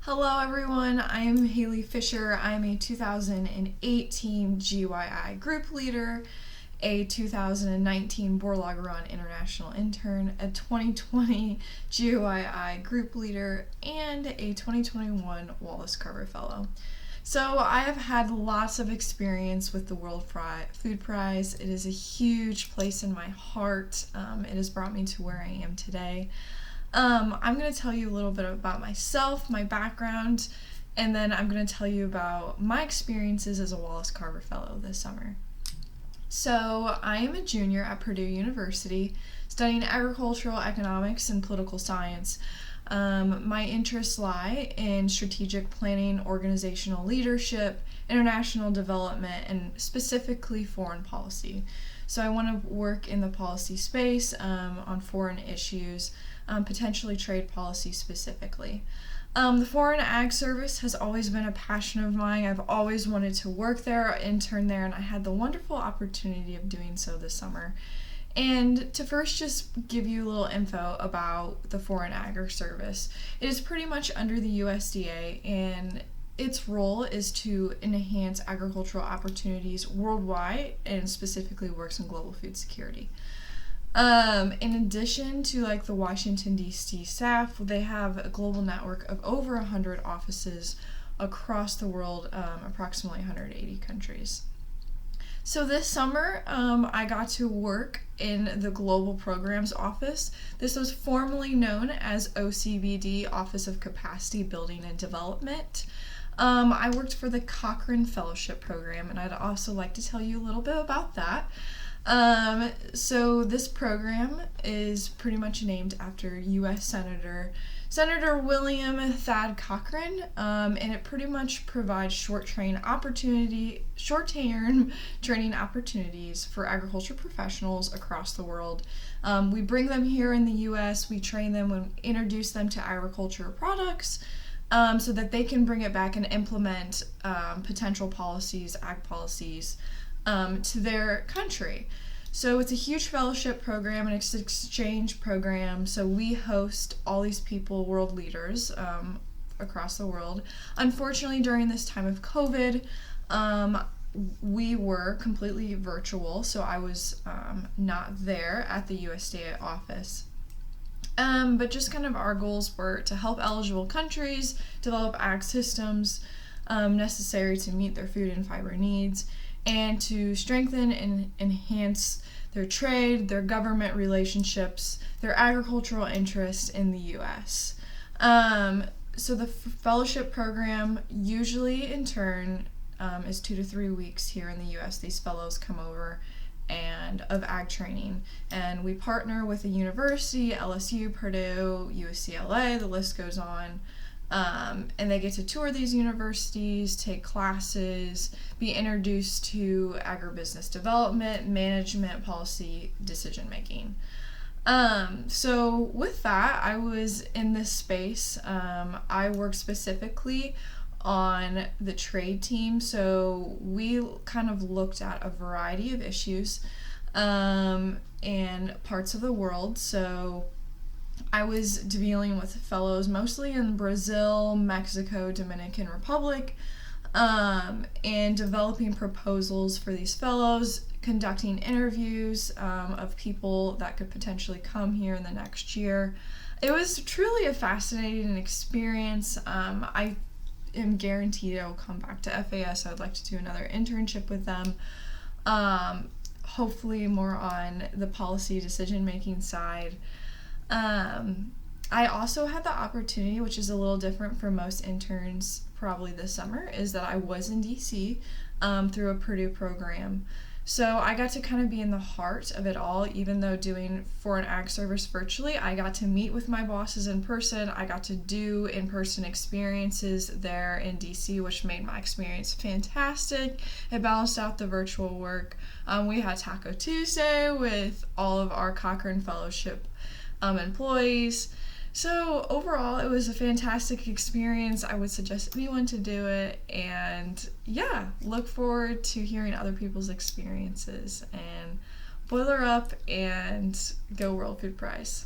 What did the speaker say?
Hello everyone, I'm Halee Fisher. I'm a 2018 GYI group leader, a 2019 Borlaug Run International intern, a 2020 GYI group leader, and a 2021 Wallace-Carver fellow. So I have had lots of experience with the World Food Prize. It is a huge place in my heart. It has brought me to where I am today. I'm going to tell you a little bit about myself, my background, and then I'm going to tell you about my experiences as a Wallace-Carver Fellow this summer. So I am a junior at Purdue University studying agricultural economics and political science. My interests lie in strategic planning, organizational leadership, international development, and specifically foreign policy. So I want to work in the policy space on foreign issues, potentially trade policy specifically. The Foreign Ag Service has always been a passion of mine. I've always wanted to work there, intern there, and I had the wonderful opportunity of doing so this summer. And to first just give you a little info about the Foreign Ag Service, it is pretty much under the USDA, and its role is to enhance agricultural opportunities worldwide and specifically works in global food security. In addition to the Washington, D.C. staff, they have a global network of over 100 offices across the world, approximately 180 countries. So this summer, I got to work in the Global Programs Office. This was formerly known as OCBD, Office of Capacity Building and Development. I worked for the Cochrane Fellowship Program, and I'd also like to tell you a little bit about that. So this program is pretty much named after U.S. Senator William Thad Cochrane, and it pretty much provides short-term training opportunities for agriculture professionals across the world. We bring them here in the U.S., we train them and introduce them to agriculture products, so that they can bring it back and implement potential policies, ag policies, to their country. So it's a huge fellowship program and it's an exchange program. So we host all these people, world leaders, across the world. Unfortunately, during this time of COVID, we were completely virtual, so I was not there at the USDA office. But just kind of our goals were to help eligible countries develop ag systems necessary to meet their food and fiber needs, and to strengthen and enhance their trade, their government relationships, their agricultural interests in the U.S. So the fellowship program usually in turn is 2 to 3 weeks here in the U.S. These fellows come over and of ag training, and we partner with a university, LSU, Purdue, UCLA, the list goes on. And they get to tour these universities, take classes, be introduced to agribusiness development, management, policy, decision making. So with that, I was in this space. I work specifically on the trade team, so we kind of looked at a variety of issues in parts of the world. So I was dealing with fellows mostly in Brazil, Mexico, Dominican Republic, and developing proposals for these fellows, conducting interviews of people that could potentially come here in the next year. It was truly a fascinating experience. I am guaranteed I will come back to FAS. I would like to do another internship with them, hopefully more on the policy decision-making side. I also had the opportunity, which is a little different for most interns probably this summer, is that I was in DC through a Purdue program. So I got to kind of be in the heart of it all, even though doing Foreign Ag Service virtually. I got to meet with my bosses in person. I got to do in-person experiences there in DC, which made my experience fantastic. It balanced out the virtual work. We had Taco Tuesday with all of our Cochrane Fellowship employees. So overall, it was a fantastic experience. I would suggest anyone to do it, and yeah, look forward to hearing other people's experiences, and boiler up and go World Food Prize.